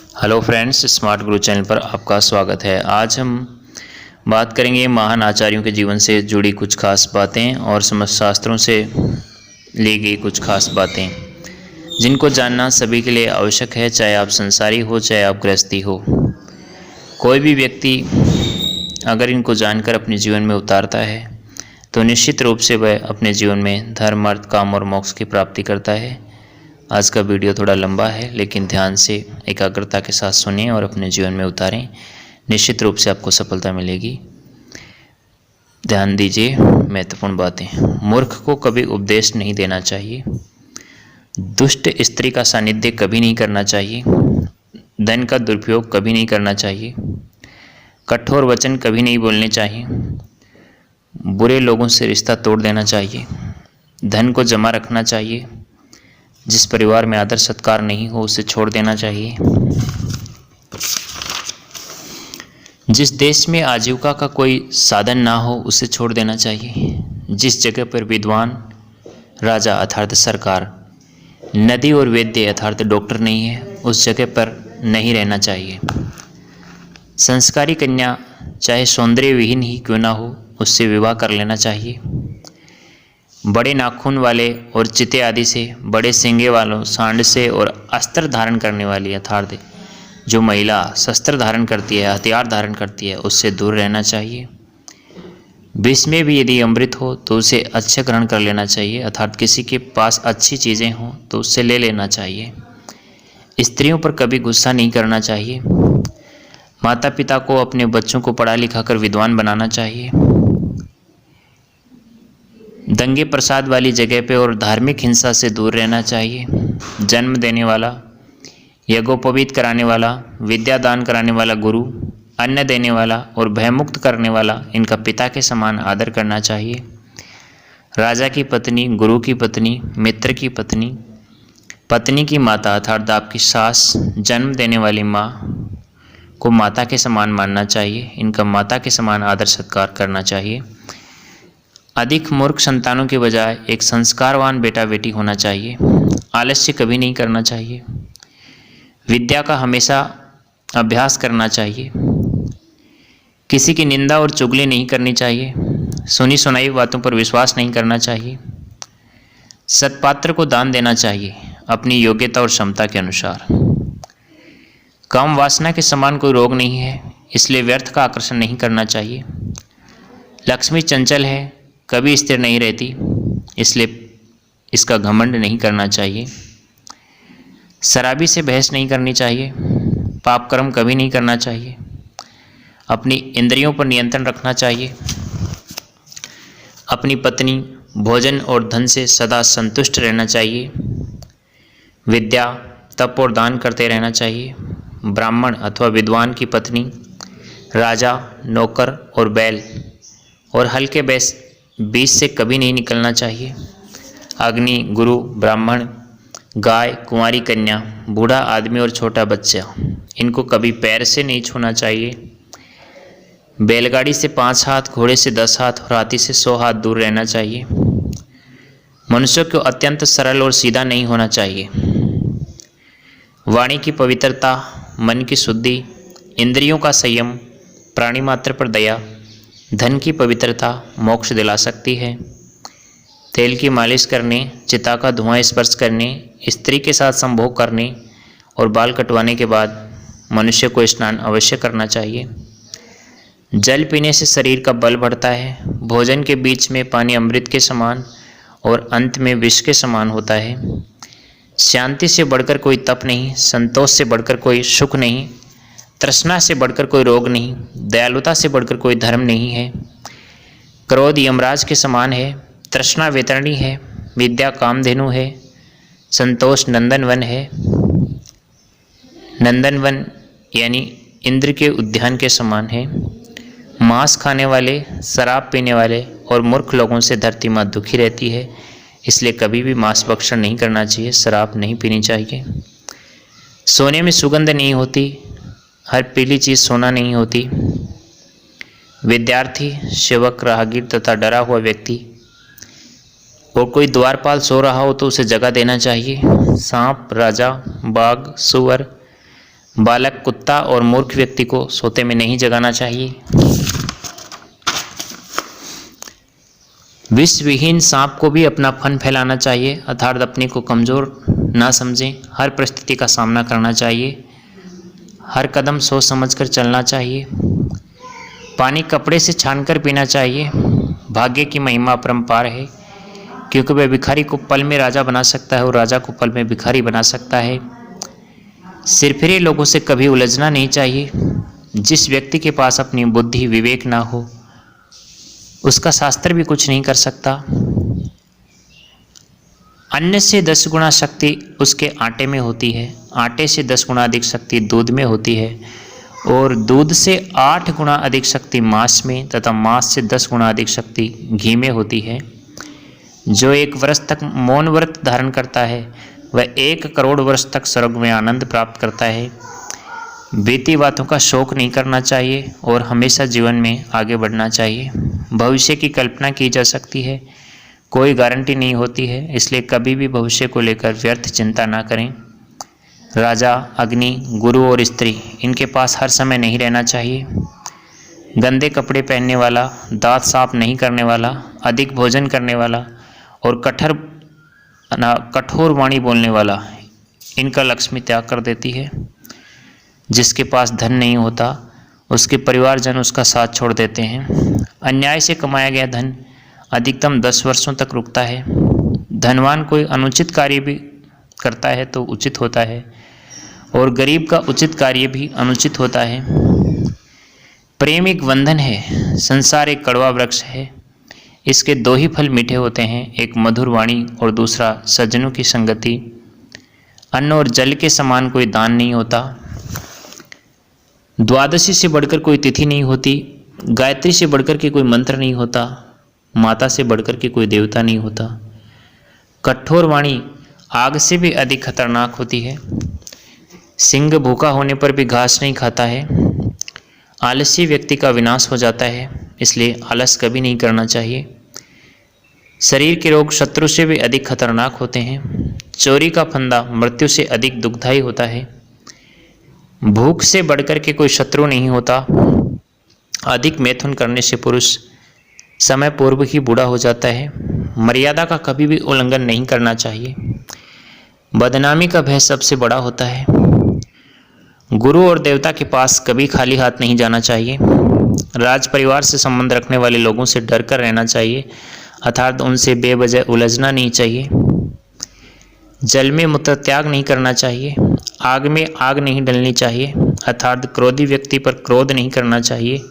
Hello friends, smart गुरु channel पर आपका स्वागत है। आज हम बात करेंगे महान आचार्यों के जीवन से जुड़ी कुछ खास बातें और समस्त शास्त्रों से ली गई कुछ खास बातें जिनको जानना सभी के लिए आवश्यक है, चाहे आप संसारी हो चाहे आप गृहस्थी हो। कोई भी व्यक्ति अगर इनको जानकर अपने जीवन में उतारता है तो निश्चित रूप से वह अपने जीवन में धर्म, अर्थ, काम और मोक्ष की प्राप्ति करता है। आज का वीडियो थोड़ा लंबा है, लेकिन ध्यान से एकाग्रता के साथ सुनिए और अपने जीवन में उतारें। निश्चित रूप से आपको सफलता मिलेगी। ध्यान दीजिए, महत्वपूर्ण बातें। मूर्ख को कभी उपदेश नहीं देना चाहिए। दुष्ट स्त्री का सानिध्य कभी नहीं करना चाहिए। धन का दुरुपयोग कभी नहीं करना चाहिए। कठोर वचन कभी नहीं बोलने चाहिए। बुरे लोगों से रिश्ता तोड़ देना चाहिए। धन को जमा रखना चाहिए। जिस परिवार में आदर सत्कार नहीं हो उसे छोड़ देना चाहिए। जिस देश में आजीविका का कोई साधन ना हो उसे छोड़ देना चाहिए। जिस जगह पर विद्वान राजा अर्थात सरकार, नदी और वैद्य अर्थात डॉक्टर नहीं है उस जगह पर नहीं रहना चाहिए। संस्कारी कन्या चाहे सौंदर्य विहीन ही क्यों ना हो उससे विवाह कर लेना चाहिए। बड़े नाखून वाले और चिते आदि से, बड़े सींगे वालों, सांड से और अस्त्र धारण करने वाली अर्थात जो महिला शस्त्र धारण करती है, हथियार धारण करती है, उससे दूर रहना चाहिए। विष में भी यदि अमृत हो तो उसे अच्छे ग्रहण कर लेना चाहिए, अर्थात किसी के पास अच्छी चीज़ें हों तो उससे ले लेना चाहिए। स्त्रियों पर कभी गुस्सा नहीं करना चाहिए। माता पिता को अपने बच्चों को पढ़ा लिखा कर विद्वान बनाना चाहिए। दंगे प्रसाद वाली जगह पे और धार्मिक हिंसा से दूर रहना चाहिए। जन्म देने वाला, यज्ञोपवीत कराने वाला, विद्या दान कराने वाला गुरु, अन्न देने वाला और भयमुक्त करने वाला, इनका पिता के समान आदर करना चाहिए। राजा की पत्नी, गुरु की पत्नी, मित्र की पत्नी, पत्नी की माता अर्थात आपकी सास, जन्म देने वाली माँ को माता के समान मानना चाहिए। इनका माता के समान आदर सत्कार करना चाहिए। अधिक मूर्ख संतानों के बजाय एक संस्कारवान बेटा बेटी होना चाहिए। आलस्य कभी नहीं करना चाहिए। विद्या का हमेशा अभ्यास करना चाहिए। किसी की निंदा और चुगली नहीं करनी चाहिए। सुनी सुनाई बातों पर विश्वास नहीं करना चाहिए। सत्पात्र को दान देना चाहिए अपनी योग्यता और क्षमता के अनुसार। काम वासना के समान कोई रोग नहीं है, इसलिए व्यर्थ का आकर्षण नहीं करना चाहिए। लक्ष्मी चंचल है, कभी स्थिर नहीं रहती, इसलिए इसका घमंड नहीं करना चाहिए। शराबी से बहस नहीं करनी चाहिए। पाप कर्म कभी नहीं करना चाहिए। अपनी इंद्रियों पर नियंत्रण रखना चाहिए। अपनी पत्नी, भोजन और धन से सदा संतुष्ट रहना चाहिए। विद्या, तप और दान करते रहना चाहिए। ब्राह्मण अथवा विद्वान की पत्नी, राजा, नौकर और बैल और हल्के बीच से कभी नहीं निकलना चाहिए। अग्नि, गुरु, ब्राह्मण, गाय, कुंवारी कन्या, बूढ़ा आदमी और छोटा बच्चा, इनको कभी पैर से नहीं छूना चाहिए। बैलगाड़ी से 5 हाथ, घोड़े से 10 हाथ और हाथी से 100 हाथ दूर रहना चाहिए। मनुष्य को अत्यंत सरल और सीधा नहीं होना चाहिए। वाणी की पवित्रता, मन की शुद्धि, इंद्रियों का संयम, प्राणी मात्र पर दया, धन की पवित्रता मोक्ष दिला सकती है। तेल की मालिश करने, चिता का धुआं स्पर्श करने, स्त्री के साथ संभोग करने और बाल कटवाने के बाद मनुष्य को स्नान अवश्य करना चाहिए। जल पीने से शरीर का बल बढ़ता है। भोजन के बीच में पानी अमृत के समान और अंत में विष के समान होता है। शांति से बढ़कर कोई तप नहीं, संतोष से बढ़कर कोई सुख नहीं, तृष्णा से बढ़कर कोई रोग नहीं, दयालुता से बढ़कर कोई धर्म नहीं है। क्रोध यमराज के समान है, तृष्णा वेतरणी है, विद्या कामधेनु है, संतोष नंदनवन है। नंदनवन यानी इंद्र के उद्यान के समान है। मांस खाने वाले, शराब पीने वाले और मूर्ख लोगों से धरती माँ दुखी रहती है, इसलिए कभी भी मांस भक्षण नहीं करना चाहिए, शराब नहीं पीनी चाहिए। सोने में सुगंध नहीं होती, हर पीली चीज़ सोना नहीं होती। विद्यार्थी, सेवक, राहगीर तथा डरा हुआ व्यक्ति और कोई द्वारपाल सो रहा हो तो उसे जगह देना चाहिए। सांप, राजा, बाघ, सुअर, बालक, कुत्ता और मूर्ख व्यक्ति को सोते में नहीं जगाना चाहिए। विषविहीन सांप को भी अपना फन फैलाना चाहिए, अर्थात अपने को कमज़ोर ना समझें। हर परिस्थिति का सामना करना चाहिए, हर कदम सोच समझकर चलना चाहिए। पानी कपड़े से छानकर पीना चाहिए। भाग्य की महिमा अपरंपार है, क्योंकि वह भिखारी को पल में राजा बना सकता है और राजा को पल में भिखारी बना सकता है। सिरफिरे लोगों से कभी उलझना नहीं चाहिए। जिस व्यक्ति के पास अपनी बुद्धि विवेक ना हो, उसका शास्त्र भी कुछ नहीं कर सकता। अन्न से 10 गुना शक्ति उसके आटे में होती है, आटे से 10 गुना अधिक शक्ति दूध में होती है, और दूध से 8 गुना अधिक शक्ति मांस में तथा मांस से 10 गुना अधिक शक्ति घी में होती है। जो 1 वर्ष तक मौन व्रत धारण करता है, वह 1 करोड़ वर्ष तक स्वर्ग में आनंद प्राप्त करता है। बीती बातों का शोक नहीं करना चाहिए और हमेशा जीवन में आगे बढ़ना चाहिए। भविष्य की कल्पना की जा सकती है, कोई गारंटी नहीं होती है, इसलिए कभी भी भविष्य को लेकर व्यर्थ चिंता ना करें। राजा, अग्नि, गुरु और स्त्री, इनके पास हर समय नहीं रहना चाहिए। गंदे कपड़े पहनने वाला, दांत साफ नहीं करने वाला, अधिक भोजन करने वाला और कठोर वाणी बोलने वाला, इनका लक्ष्मी त्याग कर देती है। जिसके पास धन नहीं होता, उसके परिवारजन उसका साथ छोड़ देते हैं। अन्याय से कमाया गया धन अधिकतम 10 वर्षों तक रुकता है। धनवान कोई अनुचित कार्य भी करता है तो उचित होता है, और गरीब का उचित कार्य भी अनुचित होता है। प्रेम एक बंधन है, संसार एक कड़वा वृक्ष है। इसके 2 ही फल मीठे होते हैं, एक मधुर वाणी और दूसरा सज्जनों की संगति। अन्न और जल के समान कोई दान नहीं होता। द्वादशी से बढ़कर कोई तिथि नहीं होती। गायत्री से बढ़कर के कोई मंत्र नहीं होता। माता से बढ़कर के कोई देवता नहीं होता। कठोर वाणी आग से भी अधिक खतरनाक होती है। सिंह भूखा होने पर भी घास नहीं खाता है। आलसी व्यक्ति का विनाश हो जाता है, इसलिए आलस कभी नहीं करना चाहिए। शरीर के रोग शत्रु से भी अधिक खतरनाक होते हैं। चोरी का फंदा मृत्यु से अधिक दुखदायी होता है। भूख से बढ़कर के कोई शत्रु नहीं होता। अधिक मैथुन करने से पुरुष समय पूर्व ही बूढ़ा हो जाता है। मर्यादा का कभी भी उल्लंघन नहीं करना चाहिए। बदनामी का भय सबसे बड़ा होता है। गुरु और देवता के पास कभी खाली हाथ नहीं जाना चाहिए। राज परिवार से संबंध रखने वाले लोगों से डर कर रहना चाहिए, अर्थात उनसे बेवजह उलझना नहीं चाहिए। जल में मूत्र त्याग नहीं करना चाहिए। आग में आग नहीं डलनी चाहिए, अर्थात क्रोधी व्यक्ति पर क्रोध नहीं करना चाहिए।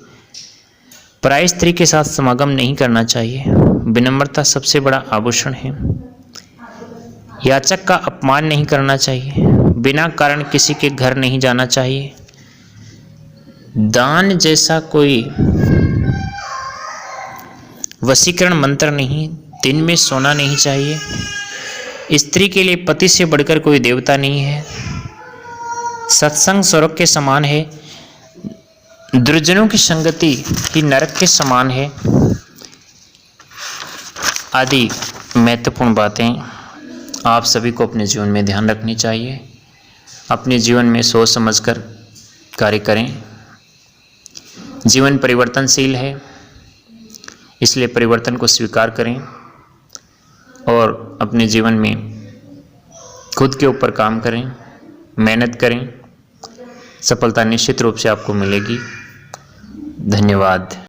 पराई स्त्री के साथ समागम नहीं करना चाहिए। विनम्रता सबसे बड़ा आभूषण है। याचक का अपमान नहीं करना चाहिए। बिना कारण किसी के घर नहीं जाना चाहिए। दान जैसा कोई वशीकरण मंत्र नहीं। दिन में सोना नहीं चाहिए। स्त्री के लिए पति से बढ़कर कोई देवता नहीं है। सत्संग स्वर्ग के समान है। दुर्जनों की संगति ही नरक के समान है। आदि महत्वपूर्ण बातें आप सभी को अपने जीवन में ध्यान रखनी चाहिए। अपने जीवन में सोच समझकर कार्य करें। जीवन परिवर्तनशील है, इसलिए परिवर्तन को स्वीकार करें और अपने जीवन में खुद के ऊपर काम करें, मेहनत करें। सफलता निश्चित रूप से आपको मिलेगी। धन्यवाद।